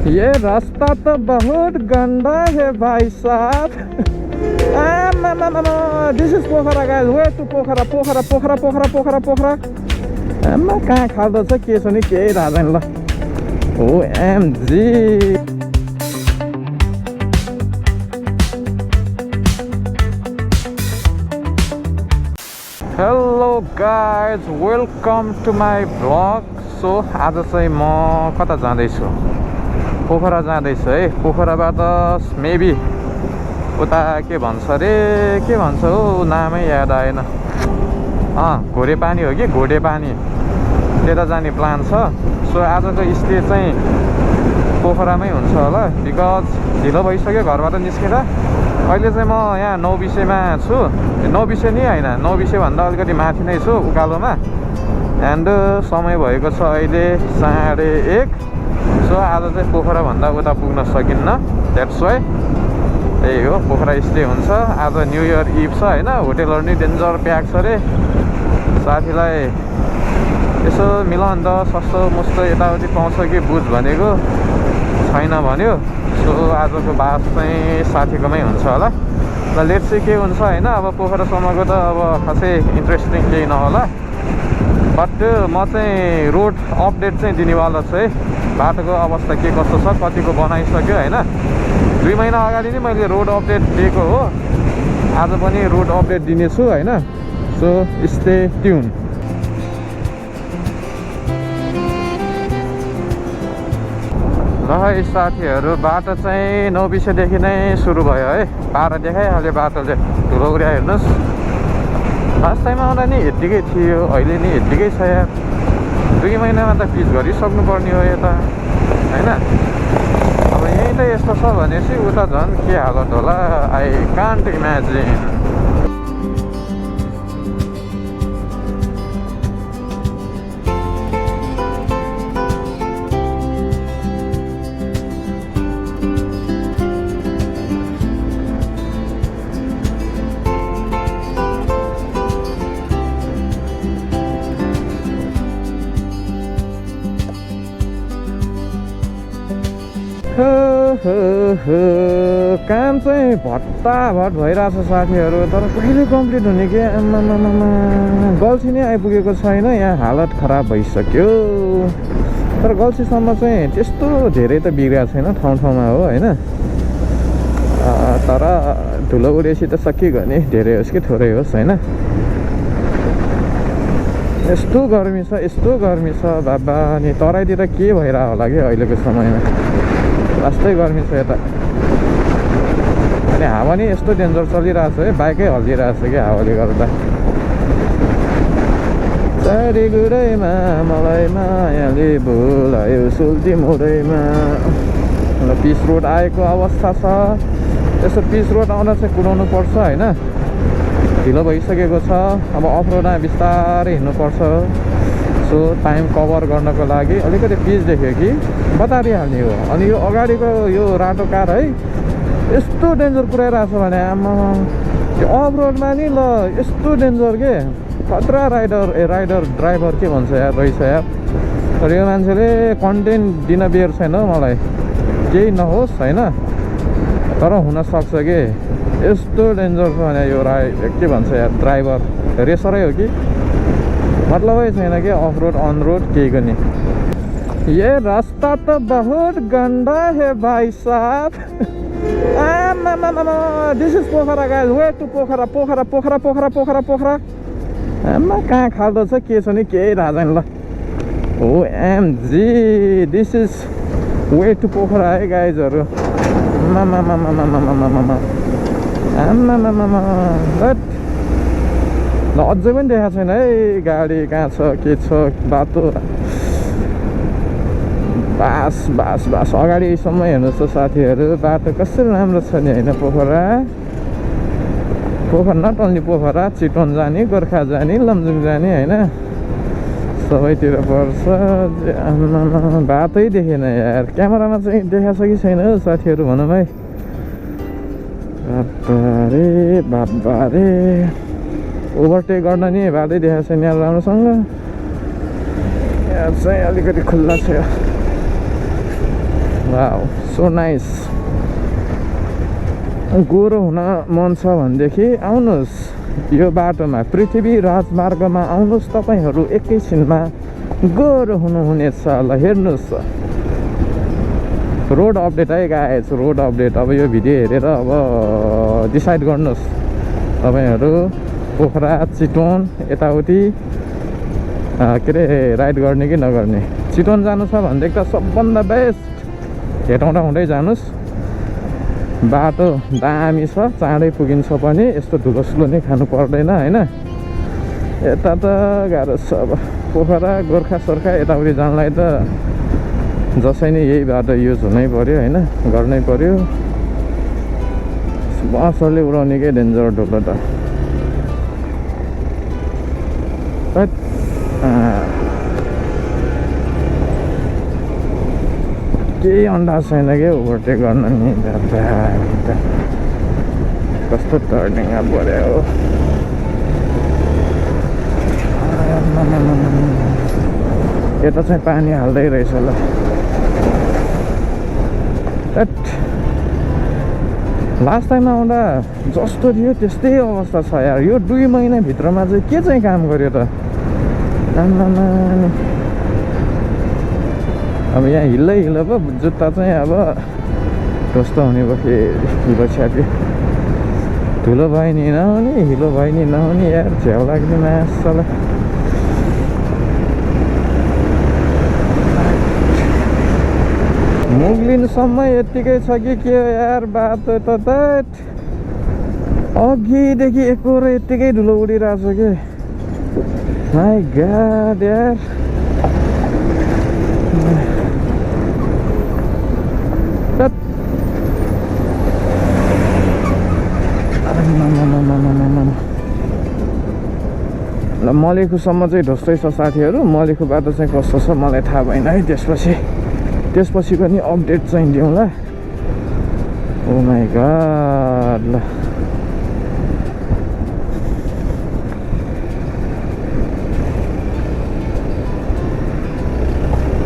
ये रास्ता तो बहुत गंदा है भाई साहब। This is Pokhara guys, way to Pokhara Pokhara Pokhara Pokhara Pokhara Pokhara. आमा कहाँ खाल्दो छ के छ नि केही थाहा छैन ल। OMG। Hello guys, welcome to my vlog. So आज चाहिँ म कता जाँदैछु, पोखरा जाँदैछु है। पोखराबाट मेबी उता के भन्छ अरे, के भन्छ हो नामै याद आएन। घोडे पानी हो कि घोडे पानी, त्यता जाने प्लान छ। सो आजको स्टे चाहिँ पोखरामै हुन्छ होला, बिकज ढिलो भइसक्यो घरबाट निस्किँदा। अहिले चाहिँ म यहाँ नौबिसेमा छु, नौबिसे नि होइन, नौबिसेभन्दा अलिकति माथि नै छु, उकालोमा। एन्ड समय भएको छ अहिले 1:30। सो आज चाहिँ पोखराभन्दा उता पुग्न सकिन्न, द्याट्स वाइ त्यही हो, पोखरा स्टे हुन्छ। आज न्यु इयर इभ छ होइन, होटेलहरू नि डेन्जर प्याक छ अरे। साथीलाई यसो मिलाउन त सस्तो मस्तो यताउति पाउँछ कि बुझ भनेको, छैन भन्यो। सो आजको बास चाहिँ साथीकोमै हुन्छ होला। र लेट्स चाहिँ के हुन्छ होइन। अब पोखरासम्मको त अब खासै इन्ट्रेस्टिङ केही नहोला, बट म चाहिँ रोड अपडेट चाहिँ दिनेवाला छु है। बाटोको अवस्था के कस्तो छ, कतिको बनाइसक्यो होइन। 2 महिना अगाडि नै मैले रोड अपडेट दिएको हो, आज पनि रोड अपडेट दिनेछु होइन। So stay tune. ल है साथीहरू, बाटो चाहिँ नौबिसेदेखि नै सुरु भयो है। 12 देखाइहाल्यो बाटोले, धुलो उड्या हेर्नुहोस्। लास्ट टाइम आउँदा नि यत्तिकै थियो, अहिले नि यत्तिकै छ यार। 2 महिनामा त पिच गरिसक्नुपर्ने हो यता होइन। अब यहीँ त यस्तो छ भनेपछि उता झन् के हालत होला, आई कान्ट इमेजिन। काम चाहिँ भट्टाभट भइरहेछ साथीहरू, तर कहिले कम्प्लिट हुने के। आमामामा गल्छी नै आइपुगेको छैन, यहाँ हालत खराब भइसक्यो। तर गल्छीसम्म चाहिँ त्यस्तो धेरै त बिग्रेको छैन, ठाउँ ठाउँमा हो होइन। तर धुलो उडेसी त सकिगयो नि, धेरै होस् कि थोरै होस् होइन। यस्तो गर्मी छ, यस्तो गर्मी छ बाबा। अनि तराईतिर के भइरहेको होला कि अहिलेको समयमा, वास्तै गर्मी छ यता। अनि हावा नि यस्तो डेन्जर चलिरहेछ है, बाइकै हल्लिरहेछ कि हावाले गर्दा। चारी गुरैमा मलाई मायाले बोलायो सुल्ती मोडैमा। ल पिच रोड आएको अवस्था छ। यसो पिच रोड आउँदा चाहिँ कुदाउनु पर्छ होइन, ढिलो भइसकेको छ। अब अफ रोडमा बिस्तारै हिँड्नुपर्छ। सो टाइम कभर गर्नको लागि अलिकति पिच देख्यो कि बताइहाल्ने हो। अनि यो अगाडिको यो राटो कार है, यस्तो डेन्जर पुऱ्याइरहेछ भने आमा। यो अफ रोडमा नि ल यस्तो डेन्जर के, खतरा ड्राइभर के भन्छ यार रहेछ यार। तर यो मान्छेले कन्टेन्ट दिन बेर छैन मलाई, केही नहोस् होइन। तर हुनसक्छ कि यस्तो डेन्जर छ भने यो के भन्छ यार, ड्राइभर रेसरै हो कि मतलबै छैन कि अफ रोड अन रोड केहीको नि। ये रास्ता तो बहुत गंदा है भाई साहब। This is Pokhara guys, way to Pokhara Pokhara Pokhara Pokhara Pokhara Pokhara. आमा कहाँ खाल्दो छ के छ नि केही थाहा छैन ल। OMG, this is way to Pokhara है गाइजहरू। ल अझै पनि देखाएको छैन है गाडी कहाँ छ के छ, बाटो बास अगाडिसम्म हेर्नुहोस् त साथीहरू, बाटो कसरी राम्रो छ नि होइन। पोखरा नट ओन्ली पोखरा, चितवन जाने, गोर्खा जाने, लमजुङ जाने होइन, सबैतिर पर्छ। बाटै देखेन यार, क्यामेरामा चाहिँ देखाएको छ कि छैन हौ साथीहरू भनौँ है। बाबा रे ओभरटेक गर्न नि बाटै देखाएको छैन यहाँ राम्रोसँग। यहाँ चाहिँ अलिकति खुल्ला छ। वाउ सो नाइस गोरो हुन मन छ भनेदेखि आउनुहोस् यो बाटोमा पृथ्वी राजमार्गमा आउनुहोस् तपाईहरू एकैछिनमा गोरो हुनुहुनेछ ल हेर्नुहोस् रोड अपडेट है गाइस रोड अपडेट अब यो भिडियो हेरेर अब डिसाइड गर्नुहोस् तपाईहरू पोखरा चितवन यताउति के अरे राइड गर्ने कि नगर्ने चितवन जानु छ भनेदेखि त सबभन्दा बेस्ट हेटाउँदा हुँदै जानुहोस् बाटो दामी छ चाँडै पुगिन्छ पनि यस्तो धुलोसुलो नै खानु पर्दैन हैन यता त गाह्रो छ अब पोखरा गोर्खा सोर्खा यताउति जानलाई त जसै नै यही बाटो युज हुनै पर्यो हैन गर्नै पर्यो बसले उडाउनेकै डेन्जर ढुलो त केही अन्दाज छैन क्या ओभरटेक गर्न नि कस्तो टर्निङमा पऱ्यो यता चाहिँ पानी हाल्दै रहेछ ल लास्ट टाइम आउँदा जस्तो थियो त्यस्तै अवस्था छ यार यो 2 महिनाभित्रमा चाहिँ के चाहिँ काम गर्यो त अब यहाँ हिलै हिलो पो जुत्ता चाहिँ अब ढोस्तो हुने भयो फेरि हिलो छ्याप्यो धुलो भयो नि नहुने हिलो भयो नि नहुने यार झ्याउ लाग्ने मासला मुगलिनसम्म यत्तिकै छ कि के यार बाटो त अघिदेखि एकोहोरो यत्तिकै धुलो उडिरहेको छ कि माई गॉड यार ल मलेखुसम्म चाहिँ ढोस्तै छ साथीहरू मलेखु बाटो चाहिँ कस्तो छ मलाई थाहा भएन है त्यसपछि पनि अपडेट चाहिँ दिउँला ओ माई गॉड ल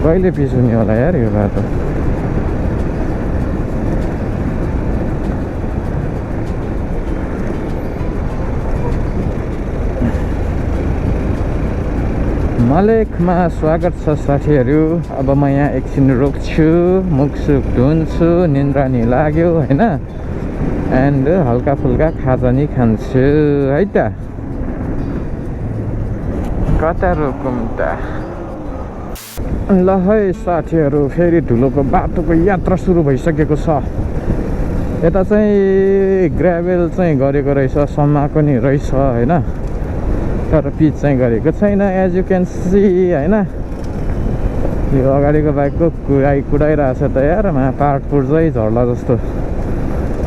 कहिले पिस हुने होला यार यो बाटो मलेखमा स्वागत छ साथीहरू अब म यहाँ एकछिन रोक्छु मुखसुख धुन्छु निन्द्रा नि लाग्यो हैन एन्ड हल्का फुल्का खाजा नि खान्छु है त कता रोकौँ त ल है साथीहरू फेरि धुलोको बाटोको यात्रा सुरु भइसकेको छ यता चाहिँ ग्राभेल चाहिँ गरेको रहेछ सम्माको नि रहेछ हैन तर पिच चाहिँ गरेको छैन एज यु क्यान सी हैन यो अगाडिको बाइकको कुदाइरहेछ त यार पार्ट पुर्जै झर्ला जस्तो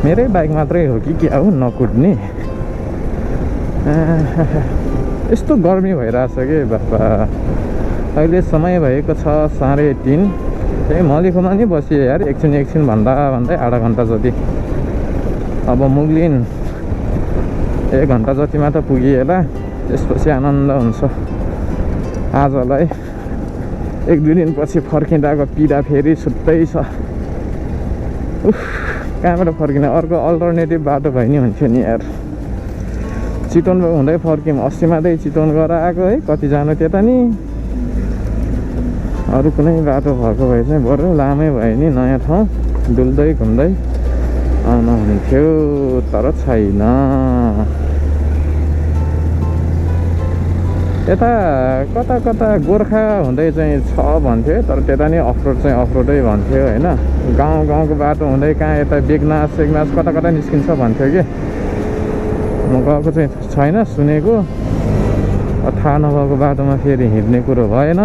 मेरै बाइक मात्रै हो कि क्या हो नकुद्ने यस्तो गर्मी भइरहेछ कि बाबा अहिले समय भएको छ 3:30 त्यही मलेखुमा नि बसियो यार एकछिन भन्दै आधा घन्टा जति अब मुगलिन 1 घन्टा जतिमा त पुगिएला त्यसपछि आनन्द हुन्छ आजलाई 1-2 दिनपछि फर्किँदाको पीडा फेरि छुट्टै छ कहाँबाट फर्किने अर्को अल्टरनेटिभ बाटो भयो नि हुन्थ्यो नि यार चितवन हुँदै फर्क्यौँ 80 मात्रै चितवन गएर आएको है कति जानु त्यता नि अरू कुनै बाटो भएको भए चाहिँ बरु लामै भयो नि नयाँ ठाउँ डुल्दै घुम्दै आउनु हुन्थ्यो तर छैन यता कता गोर्खा हुँदै चाहिँ छ भन्थ्यो तर त्यता नि अफरोड चाहिँ अफरोडै भन्थ्यो हैन गाउँको बाटो हुँदै कहाँ यता बेगनास कता निस्किन्छ भन्थ्यो कि म गएको चाहिँ छैन सुनेको थाहा नभएको बाटोमा फेरि हिँड्ने कुरो भएन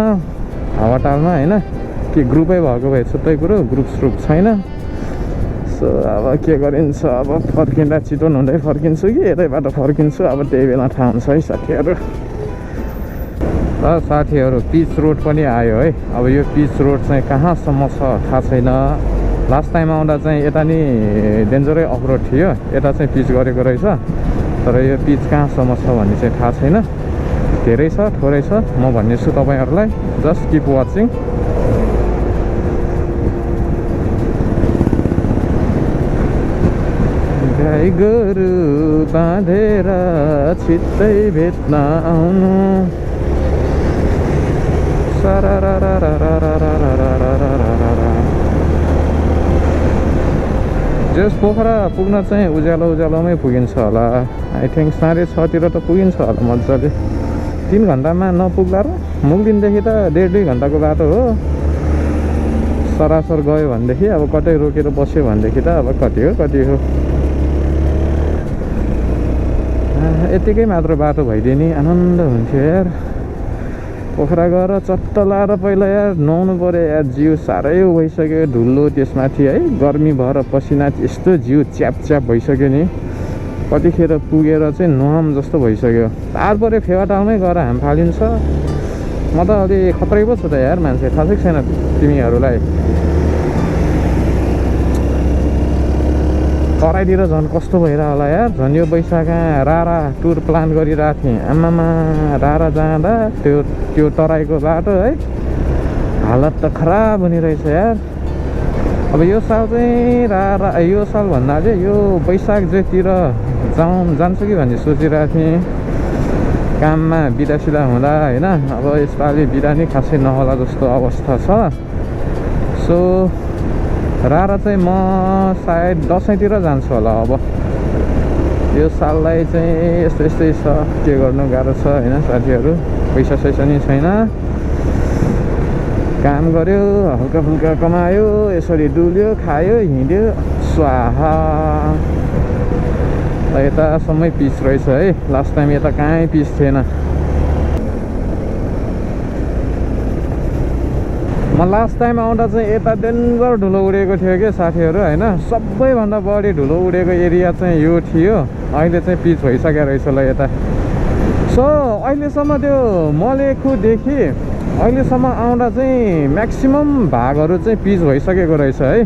हावाटालमा हैन कि ग्रुपै भएको भए छुट्टै कुरो ग्रुप छैन सो अब के गरिन्छ अब फर्किँदा चितवन हुँदै फर्किन्छु कि यतैबाट फर्किन्छु अब त्यही बेला थाहा हुन्छ है साथीहरू र साथीहरू पिच रोड पनि आयो है अब यो पिच रोड चाहिँ कहाँसम्म छ थाहा छैन लास्ट टाइम आउँदा चाहिँ यता नि डेन्जरै अफरोड थियो यता चाहिँ पिच गरेको रहेछ तर यो पिच कहाँसम्म छ भन्ने चाहिँ थाहा छैन धेरै छ थोरै छ म भन्नेछु तपाईहरुलाई जस्ट किप वाचिङ गोरु बाँधेर छिट्टै भेट्न आउनु जस पोखरा पुग्न चाहिँ उज्यालोमै पुगिन्छ होला आई थिङ्क 6:30 त पुगिन्छ होला मजाले 3 घन्टामा नपुग्ला र मुगलिनदेखि त 1.5-2 घन्टाको बाटो हो सरासर गयो भनेदेखि अब कतै रोकेर बस्यो भनेदेखि त अब कति हो यतिकै मात्र बाटो भइदिने आनन्द हुन्थ्यो यार पोखरा गएर चट्ट लाएर पहिला यार नुहाउनु पऱ्यो यार जिउ साह्रै भइसक्यो धुलो त्यसमाथि है गर्मी भएर पसिना यस्तो जिउ च्याप भइसक्यो नि कतिखेर पुगेर चाहिँ नुहाम जस्तो भइसक्यो तारपरे फेवाटालमै गएर हाम फालिन्छ म त अलि खतरै पो छु त यार मान्छे थाहा छैन तिमीहरूलाई तराईतिर झन् कस्तो भइरह होला यार झन् यो वैशाखमा रारा टुर प्लान गरिरहेको थिएँ आमामा रारा जाँदा त्यो तराईको बाटो है हालत त खराब हुने रहेछ यार अब यो साल चाहिँ रारा यो साल भन्नाले यो वैशाख जेठतिर जान्छु कि भन्ने सोचिरहेको थिएँ काममा बिदासिदा हुँदा होइन अब यसपालि बिदा नै खासै नहोला जस्तो अवस्था छ सो रारा चाहिँ म सायद दसैँतिर जान्छु होला अब यो साललाई चाहिँ यस्तै छ के गर्नु गाह्रो छ होइन साथीहरू पैसा नि छैन काम गर्यो हल्का फुल्का कमायो यसरी डुल्यो खायो हिँड्यो स्वाहा यतासम्मै पिच रहेछ है लास्ट टाइम यता कहीँ पिच थिएन म लास्ट टाइम आउँदा चाहिँ यता डेन्जर धुलो उडेको थियो क्या साथीहरू होइन सबैभन्दा बढी धुलो उडेको एरिया चाहिँ यो थियो अहिले चाहिँ पिच भइसकेको रहेछ ल यता सो अहिलेसम्म त्यो मलेखुदेखि अहिलेसम्म आउँदा चाहिँ म्याक्सिमम भागहरू चाहिँ पिच भइसकेको रहेछ है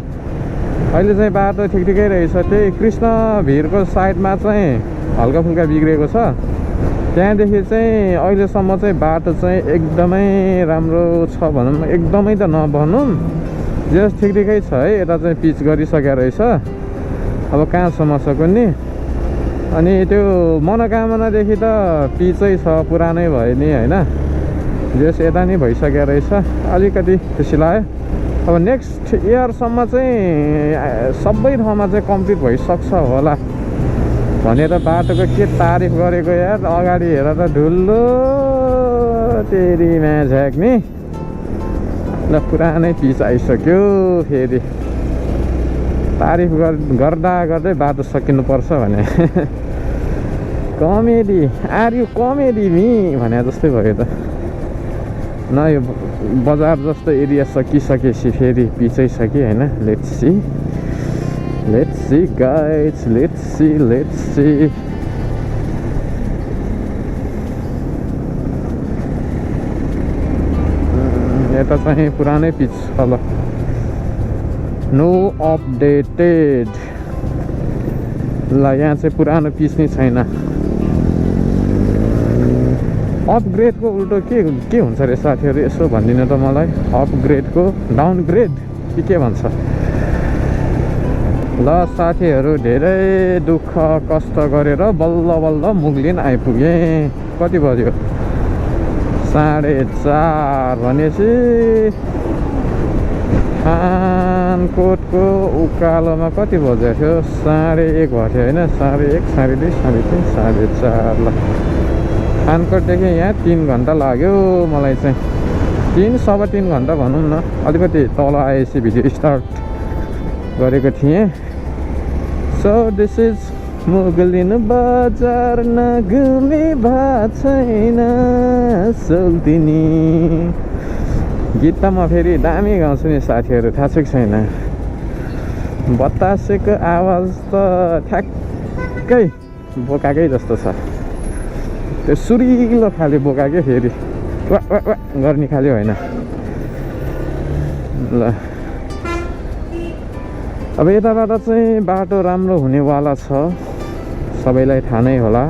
अहिले चाहिँ बाटो ठिकै रहेछ त्यही कृष्ण भिरको साइडमा चाहिँ हल्का फुल्का बिग्रेको छ त्यहाँदेखि चाहिँ अहिलेसम्म चाहिँ बाटो चाहिँ एकदमै राम्रो छ भनौँ एकदमै त नभनौँ जस ठिकै छ है यता चाहिँ पिच गरिसकेको रहेछ अब कहाँसम्म छ कुन्नी अनि त्यो मनोकामनादेखि त पिचै छ पुरानै भयो नि होइन जस यता नै भइसकेको रहेछ अलिकति खुसी लाग्यो अब नेक्स्ट इयरसम्म चाहिँ सबै ठाउँमा चाहिँ कम्प्लिट भइसक्छ होला भनेर बाटोको के तारिफ गरेको यार अगाडि हेर त ढुलो तेरीमा झ्याक्ने ल पुरानै पिच आइसक्यो फेरि तारिफ गर्दा गर्दै बाटो सकिनुपर्छ भने comedy are you comedy me भने जस्तै भयो त न यो बजार जस्तो एरिया सकिसकेपछि फेरि पिचै छ कि होइन let's see guys let's see यता चाहिँ पुरानै पिच होला नो अपडेटेड ल यहाँ चाहिँ पुरानो पिच नै छैन अपग्रेडको उल्टो के हुन्छ अरे साथीहरू यसो भनिदिनु त मलाई अपग्रेडको डाउनग्रेड के भन्छ ल साथीहरू धेरै दुःख कष्ट गरेर बल्ल मुगलिन आइपुगेँ कति बज्यो 4:30 भनेपछि खानकोटको उकालोमा कति बजेको थियो 1:30 भयो होइन 1:30 1:30 2:30 4:30 ल खानकोटदेखि यहाँ 3 घन्टा लाग्यो मलाई चाहिँ 3-3.5 घन्टा भनौँ न अलिकति तल आएपछि भिडियो स्टार्ट गरेको थिएँ सो दिस इज मुगलिन बजार नगुमे भएको छैन सोल्दिनी गीत त म फेरि दामी गाउँछु नि साथीहरू थाहा छ कि छैन बतासेको आवाज त ठ्याक्कै बोकाकै जस्तो छ त्यो सुरिलो खाले बोकाकै फेरि वा गर्ने खाले होइन ल अब यताबाट चाहिँ बाटो राम्रो हुनेवाला छ सबैलाई थाहा नै होला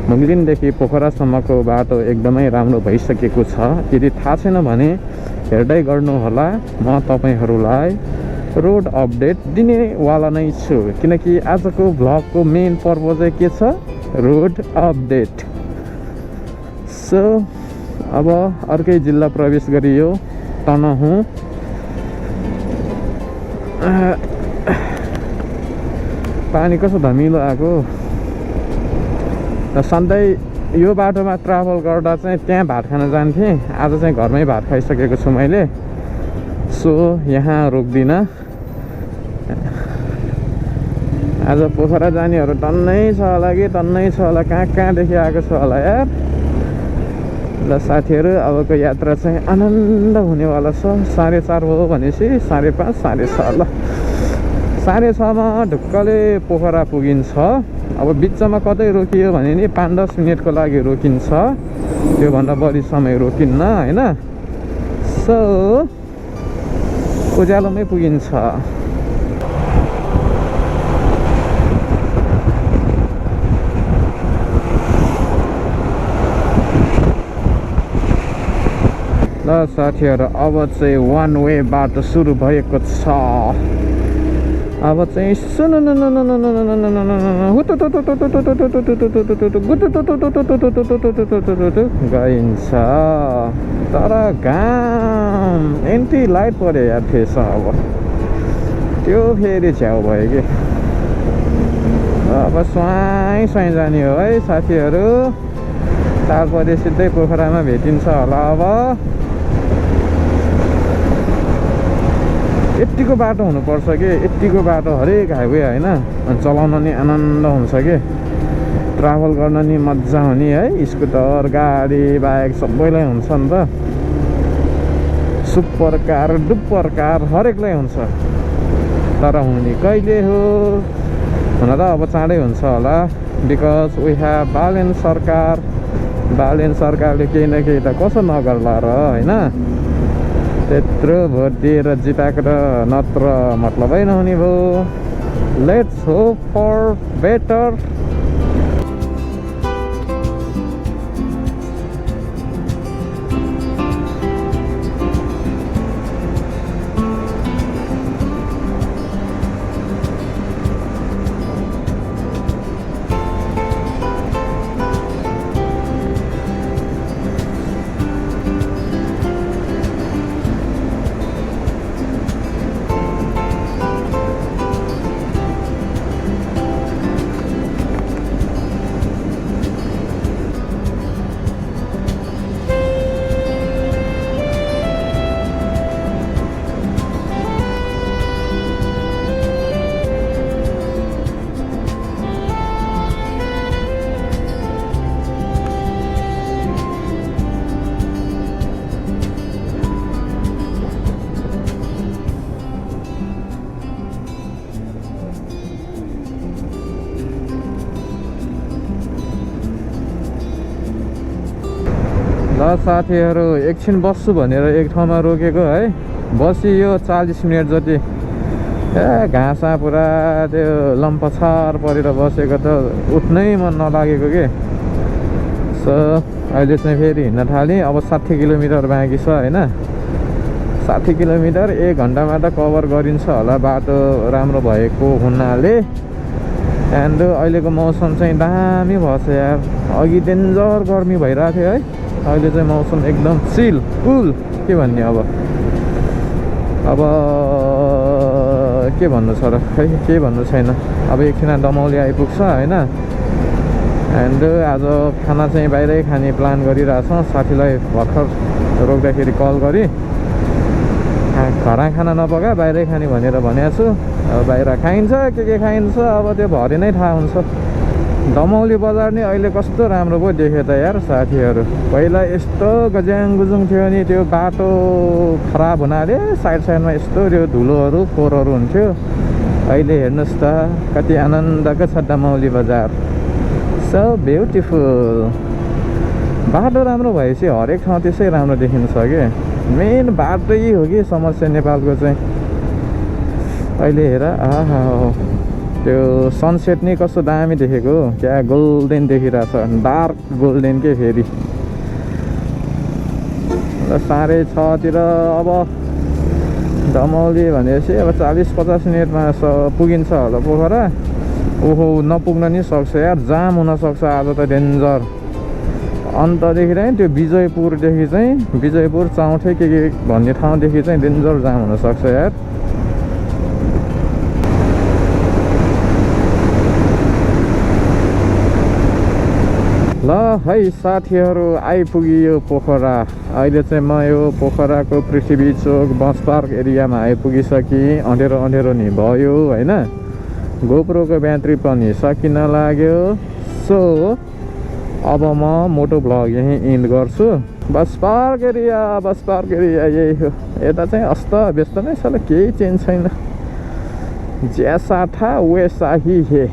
मुगलिनदेखि पोखरासम्मको बाटो एकदमै राम्रो भइसकेको छ यदि थाहा छैन भने हेर्दै गर्नु होला म तपाईहरूलाई रोड अपडेट दिनेवाला नै छु किनकि आजको भ्लगको मेन पर्पज चाहिँ के छ रोड अपडेट सो अब अर्कै जिल्ला प्रवेश गरियो तनहुँ पानी कस्तो धमिलो आएको र सधैँ यो बाटोमा ट्राभल गर्दा चाहिँ त्यहाँ भात खान जान्थेँ आज चाहिँ घरमै भात खाइसकेको छु मैले सो यहाँ रोक्दिनँ आज पोखरा जानेहरू टन्नै छ होला कि टन्नै छ होला कहाँदेखि आएको छ होला यार ल साथीहरू अबको यात्रा चाहिँ आनन्द हुनेवाला छ 4:30 हो भनेपछि 5:30 6:30 ल 6:30मा ढुक्कले पोखरा पुगिन्छ अब बिचमा कतै रोकियो भने नि 5-10 मिनटको लागि रोकिन्छ त्योभन्दा बढी समय रोकिन्न हैन सो उज्यालोमै पुगिन्छ ल साथीहरू अब चाहिँ वान वे बाटो सुरु भएको छ अब चाहिँ गइन्छ तर घाम एन्टी लाइट पर्यो यार फेस अब त्यो फेरि छ्याउ भयो कि अब स्वाई स्वाई जाने हो है साथीहरू 4 बजे सिधै पोखरामा भेटिन्छ होला अब यतिको बाटो हुनुपर्छ कि यतिको बाटो हरेक हाइवे होइन चलाउन नि आनन्द हुन्छ कि ट्राभल गर्न नि मजा हुने है स्कुटर गाडी बाइक सबैलाई हुन्छ नि त सुपर कार डुपर कार हरेकलाई हुन्छ तर हुने कहिले हो हुन त अब चाँडै हुन्छ होला बिकज वी हेभ बालेन सरकारले केही न केही त कसो नगर्ला र होइन त्यत्रो भोट दिएर जिताएको त नत्र मतलबै नहुने भयो लेट्स होप फर बेटर ल साथीहरू एकछिन बस्छु भनेर एक ठाउँमा रोकेको है बसियो 40 मिनट जति घाँसा पुरा त्यो लम्पछार परेर बसेको त उठ्नै मन नलागेको के सो अहिले चाहिँ फेरि हिँड्न थालेँ अब 60 किलोमिटर बाँकी छ होइन 60 किलोमिटर 1 घन्टामा त कभर गरिन्छ होला बाटो राम्रो भएको हुनाले एन्ड अहिलेको मौसम चाहिँ दामी भएछ यार अघि डेन्जर गर्मी भइरहेको थियो है अहिले चाहिँ मौसम एकदम चिल कुल के भन्ने अब के भन्नु छ र खै केही भन्नु छैन अब एकछिन दमौली आइपुग्छ होइन एन्ड आज खाना चाहिँ बाहिरै खाने प्लान गरिरहेछौँ साथीलाई भर्खर रोक्दाखेरि कल गरी घरमा खाना नपका बाहिरै खाने भनेर भनेको छु अब बाहिर खाइन्छ के खाइन्छ अब त्यो भरे नै थाहा हुन्छ दमौली बजार नि अहिले कस्तो राम्रो पो देख्यो त यार साथीहरू पहिला यस्तो गज्याङ गुजुङ थियो नि त्यो बाटो खराब हुनाले साइडमा यस्तो त्यो धुलोहरू फोहोरहरू हुन्थ्यो अहिले हेर्नुहोस् त कति आनन्दको छ दमौली बजार सो ब्युटिफुल बाटो राम्रो भएपछि हरेक ठाउँ त्यसै राम्रो देखिन्छ कि मेन बाटै हो कि समस्या नेपालको चाहिँ अहिले हेर आहा त्यो सनसेट नै कस्तो दामी देखेको क्या गोल्डेन देखिरहेछ डार्क गोल्डेन के फेरि 6:30 तिर अब दमौली भनेपछि अब 40-50 मिनटमा पुगिन्छ होला पोखरा। ओहो नपुग्न नि सक्छ यार, जाम हुनसक्छ आज त डेन्जर। अन्तदेखि चाहिँ त्यो विजयपुरदेखि चाहिँ विजयपुर चौथे के भन्ने ठाउँदेखि चाहिँ डेन्जर जाम हुनसक्छ यार। ल है साथीहरू, आइपुगियो पोखरा। अहिले चाहिँ म यो पोखराको पृथ्वी चोक बस पार्क एरियामा आइपुगिसकेँ। अँधेरो अँधेरो नि भयो होइन, गोप्रोको ब्याट्री पनि सकिन लाग्यो। सो अब म मोटो भ्लग यहीँ इन्ड गर्छु। बस पार्क एरिया यही हो। यता चाहिँ अस्त व्यस्त नै छ, केही चेन्ज छैन। ज्यासा था वैसा ही है।